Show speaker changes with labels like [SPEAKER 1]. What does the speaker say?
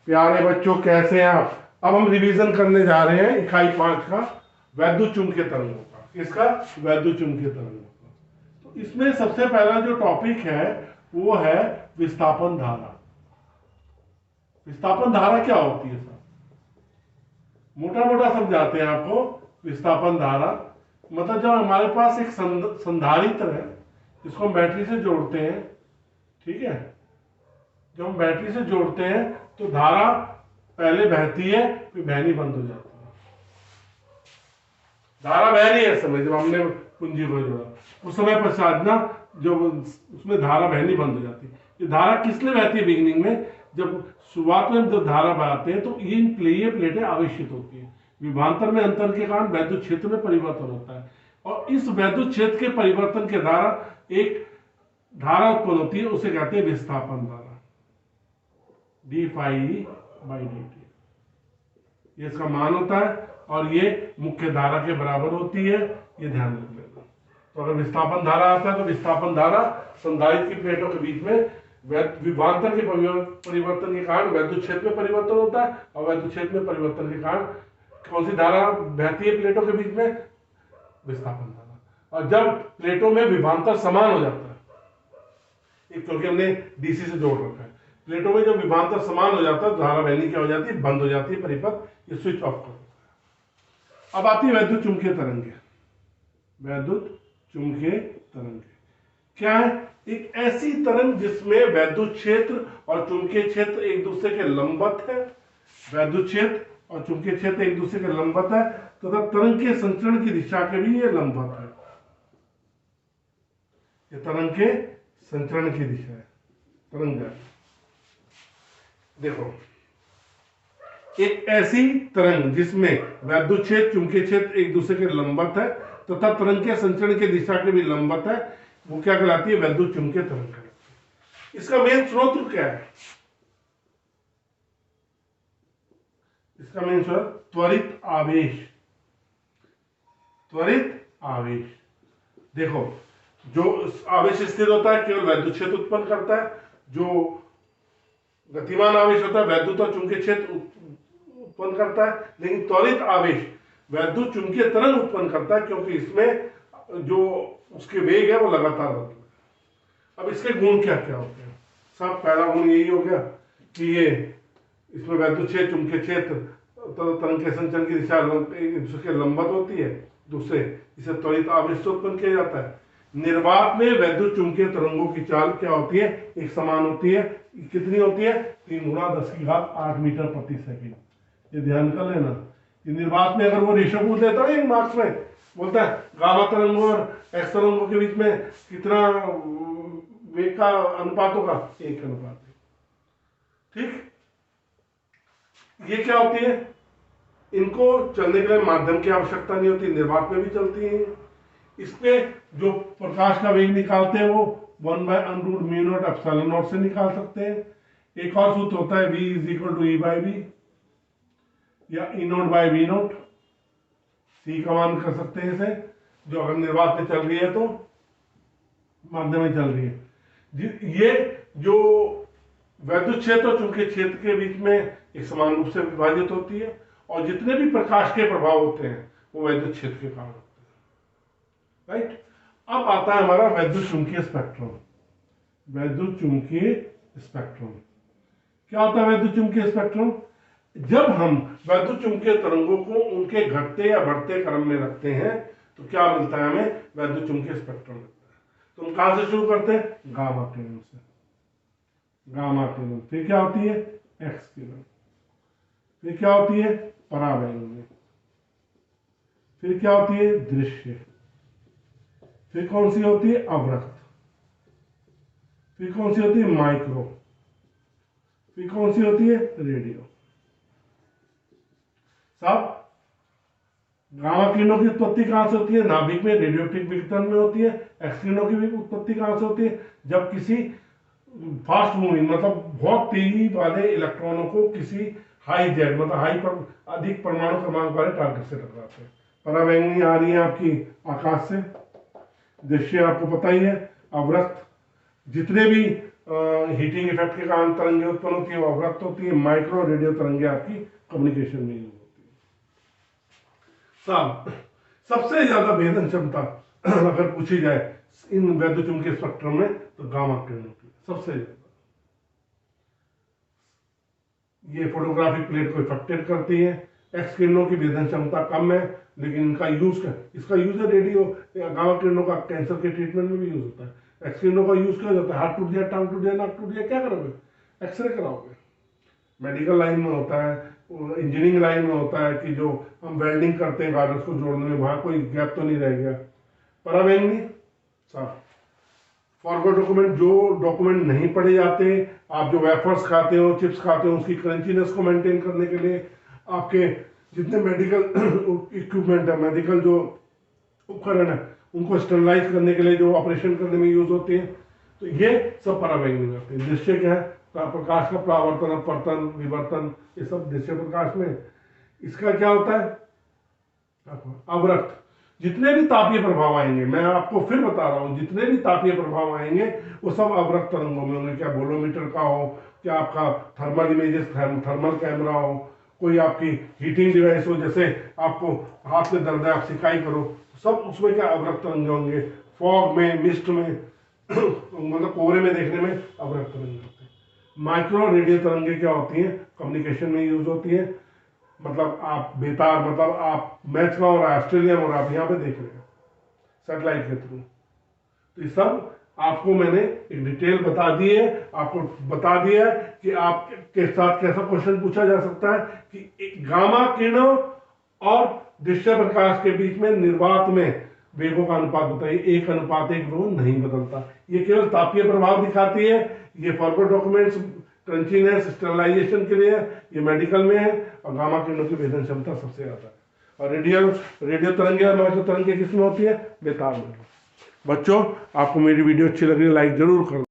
[SPEAKER 1] प्यारे बच्चों, कैसे हैं आप? अब हम रिवीजन करने जा रहे हैं इकाई 5 का वैद्युत चुंबकीय तरंगों का। इसका वैद्युत चुंबकीय तरंगों का। तो इसमें सबसे पहला जो टॉपिक है वो है विस्थापन धारा। विस्थापन धारा क्या होती है सर? मोटा मोटा समझाते हैं आपको। विस्थापन धारा मतलब जब हमारे पास एक संधारित्र है, इसको हम बैटरी से जोड़ते हैं, ठीक है। जब हम बैटरी से जोड़ते हैं तो धारा पहले बहती है, फिर बहनी बंद हो जाती है। धारा बह रही है इस समय, जब हमने कुंजी को जोड़ा उस समय पश्चात ना जो उसमें धारा बहनी बंद हो जाती है। ये धारा किस लिए बहती है? बिगिनिंग में जब शुरुआत में जब धारा बहाते हैं तो ये प्लेटें आवेशित होती है। विभवांतर में अंतर के कारण वैद्युत क्षेत्र में परिवर्तन होता है, और इस वैद्युत क्षेत्र के परिवर्तन के द्वारा एक धारा उत्पन्न होती है, उसे कहते हैं विस्थापन धारा, d∅e/dt। ये इसका मान होता है और ये मुख्य धारा के बराबर होती है, ये ध्यान रख लेना। तो अगर विस्थापन धारा आता है तो विस्थापन धारा संधारित्र की प्लेटों के बीच में विभवांतर के परिवर्तन के कारण वैद्युत क्षेत्र में परिवर्तन होता है, और वैद्युत क्षेत्र में परिवर्तन के कारण कौन सी धारा बहती है प्लेटों के बीच में? विस्थापन धारा। और जब प्लेटों में विभवांतर समान हो जाता है, क्योंकि हमने डीसी से जोड़ रखा है, प्लेटों में जब विभवांतर समान हो जाता है तो धारा बहनी क्या हो जाती है? बंद हो जाती है, परिपथ ये स्विच ऑफ कर देता है। अब आती है वैद्युत चुंबकीय तरंगे। वैद्युत चुंबकीय तरंगे क्या है? एक ऐसी तरंग जिसमें वैद्युत क्षेत्र और चुंबकीय क्षेत्र एक दूसरे के लंबवत है। वैद्युत क्षेत्र और चुंबकीय क्षेत्र एक दूसरे के लंबवत है, तथा तरंग के संचरण की दिशा के भी ये लंबवत है। ये तरंग के संचरण की दिशा है। तरंग देखो, एक ऐसी तरंग जिसमें वैद्युत क्षेत्र चुंबकीय क्षेत्र एक दूसरे के लंबवत है तथा तरंग के संचरण की दिशा के भी लंबवत है, वो क्या कहलाती है? वैद्युत चुंबकीय तरंग कहलाती है। इसका मेन स्रोत क्या है? इसका मेन स्रोत त्वरित आवेश। त्वरित आवेश देखो, जो आवेश स्थिर होता है केवल वैद्युत क्षेत्र उत्पन्न करता है, जो गतिमान आवेश होता है वैद्युत और चुंबकीय क्षेत्र उत्पन्न करता है, लेकिन त्वरित आवेश वैद्युत चुंबकीय तरंग उत्पन्न करता है, क्योंकि इसमें जो उसके वेग है वो लगातार बदलता है। अब इसके गुण क्या क्या होते हैं? सब पहला गुण यही हो गया कि ये इसमें वैद्युत क्षेत्र चुंबकीय क्षेत्र तरंग के संचरण की दिशा एक दूसरे के लंबवत होती है। दूसरे, इसे त्वरित आवेश से उत्पन्न किया जाता है। निर्वात में वैद्युत चुंबकीय तरंगों की चाल क्या होती है? एक समान होती है। कितनी होती है? 3 × 10⁸ मीटर प्रति सेकंड। ये ध्यान कर लेना। निर्वात में अगर वो रेशो पूछ देता है मार्क्स में, बोलता है गामा तरंगों और एक्स तरंगों के बीच में कितना वेग का अनुपात होगा? 1 अनुपात। ठीक, ये क्या होती है? इनको चलने के लिए माध्यम की आवश्यकता नहीं होती, निर्वात में भी चलती है। इसपे जो प्रकाश का वेग निकालते हैं वो 1/√μ0 ε0 से निकाल सकते हैं। एक और सूत्र होता है V = E/V या E0/V0। C का मान कर सकते हैं इसे, जो अगर निर्वात में चल रही है तो माध्यम में चल रही है। ये जो वैद्युत क्षेत्र और चुंबकीय क्षेत्र के बीच में एक समान रूप से विभाजित होती है, और जितने भी प्रकाश के प्रभाव होते हैं वो वैद्युत क्षेत्र के कारण होते हैं। राइट। अब आता है हमारा वैद्युत चुंबकीय स्पेक्ट्रम। वैद्युत चुंबकीय स्पेक्ट्रम क्या होता है? वैद्युत चुंबकीय स्पेक्ट्रम, जब हम वैद्युत चुंबकीय तरंगों को उनके घटते या बढ़ते क्रम में रखते हैं तो क्या मिलता है हमें? वैद्युत चुंबकीय स्पेक्ट्रम मिलता है। तो हम कहां से शुरू करते हैं? गामा किरण से। गामा किरण, फिर क्या होती है? एक्स किरण, फिर क्या होती है? पराबैंगनी, फिर क्या होती है? दृश्य, फिर कौन सी होती है? अवरक्त, फिर कौन सी होती है? माइक्रो, फिर कौन सी होती है? रेडियो। सब गामा किरणों की उत्पत्ति कहां से होती है? नाभिक में रेडियोएक्टिव विकिरण में होती है। एक्स किरणों की भी उत्पत्ति कहां से होती है? जब किसी फास्ट मूविंग मतलब बहुत तेजी वाले इलेक्ट्रॉनों को किसी हाई जेड मतलब अधिक परमाणु क्रमांक वाले टारगेट से टकराते हैं। पराबैंगनी आ रही है आपकी आकाश से, दृश्य आपको पता ही है। अवरक्त, जितने भी हीटिंग इफेक्ट के कारण तरंगे उत्पन्न होती है, वो अवरक्त होती है। माइक्रो रेडियो तरंगे आपकी कम्युनिकेशन में यूज होती है। सबसे ज्यादा भेदन क्षमता अगर पूछी जाए इन वैद्युत चुंबकीय स्पेक्ट्रम में तो गामा किरणों की सबसे ज्यादा। ये फोटोग्राफिक प्लेट को इफेक्टेड करती है। एक्स किरणों की भेदन क्षमता कम है, लेकिन इनका इसका यूज है रेडियो गामा किरणों का कैंसर के ट्रीटमेंट में भी यूज होता है। एक्स किरणों का यूज किया जाता है, हाथ टूट जाए, टांग टूट जाए, नाक टूट जाए, क्या करोगे? एक्सरे कराओगे। मेडिकल लाइन में होता है, इंजीनियरिंग लाइन में होता है कि जो हम वेल्डिंग करते हैं गार्डर्स को जोड़ने में, वहां कोई गैप तो नहीं रह गया। पराबैंगनी साफ। फॉरवर्ड डॉक्यूमेंट, जो डॉक्यूमेंट नहीं पढ़े जाते, आप जो वेफर्स खाते हो, चिप्स खाते हो, उसकी क्रंचीनेस को मेंटेन करने के लिए आपके जितने मेडिकल इक्विपमेंट है, मेडिकल जो उपकरण है, उनको स्टरलाइज करने के लिए जो ऑपरेशन करने में यूज होते हैं, तो ये सब पराबैंगनी में आते हैं। दृश्य क्या है? प्रकाश का परावर्तन, अपवर्तन, विवर्तन, ये सब दृश्य प्रकाश में। इसका क्या होता है? अवरक्त। जितने भी तापीय प्रभाव आएंगे, मैं आपको फिर बता रहा हूं, जितने भी तापीय प्रभाव आएंगे वो सब अवरक्त तरंगों में होंगे। क्या बोलोमीटर का हो, क्या आपका थर्मल इमेजेस, थर्मल कैमरा हो, कोई आपकी हीटिंग डिवाइस हो, जैसे आपको हाथ में दर्द है, आप सिकाई करो, सब उसमें क्या अवरक्त तरंगे होंगे। फॉग में, मिस्ट में मतलब कोहरे में देखने में अवरक्त तरंगे होते हैं। माइक्रो रेडियो तरंगे क्या होती हैं? कम्युनिकेशन में यूज होती है। मतलब आप बेतार, मतलब आप मैच का हो रहा है, ऑस्ट्रेलिया में, और आप यहाँ पे देख रहे हैं सैटेलाइट के थ्रू। तो ये सब आपको मैंने एक डिटेल बता दी है, आपको बता दिया है कि आपके साथ कैसा क्वेश्चन पूछा जा सकता है कि गामा किरणों और दृश्य प्रकाश के बीच में निर्वात में वेगों का अनुपात बताइए। 1:1 वो नहीं बदलता। ये केवल तापीय प्रभाव दिखाती है। ये फॉरवर्ड डॉक्यूमेंट्स क्रंचीनेस, स्टरलाइजेशन के लिए, ये मेडिकल में है। और गामा किरणों की भेदन क्षमता सबसे ज्यादा है। और रेडियो तरंगे और माइक्रो तरंगे किसमें होती है? बेतार में। बच्चों, आपको मेरी वीडियो अच्छी लग रही है, लाइक जरूर कर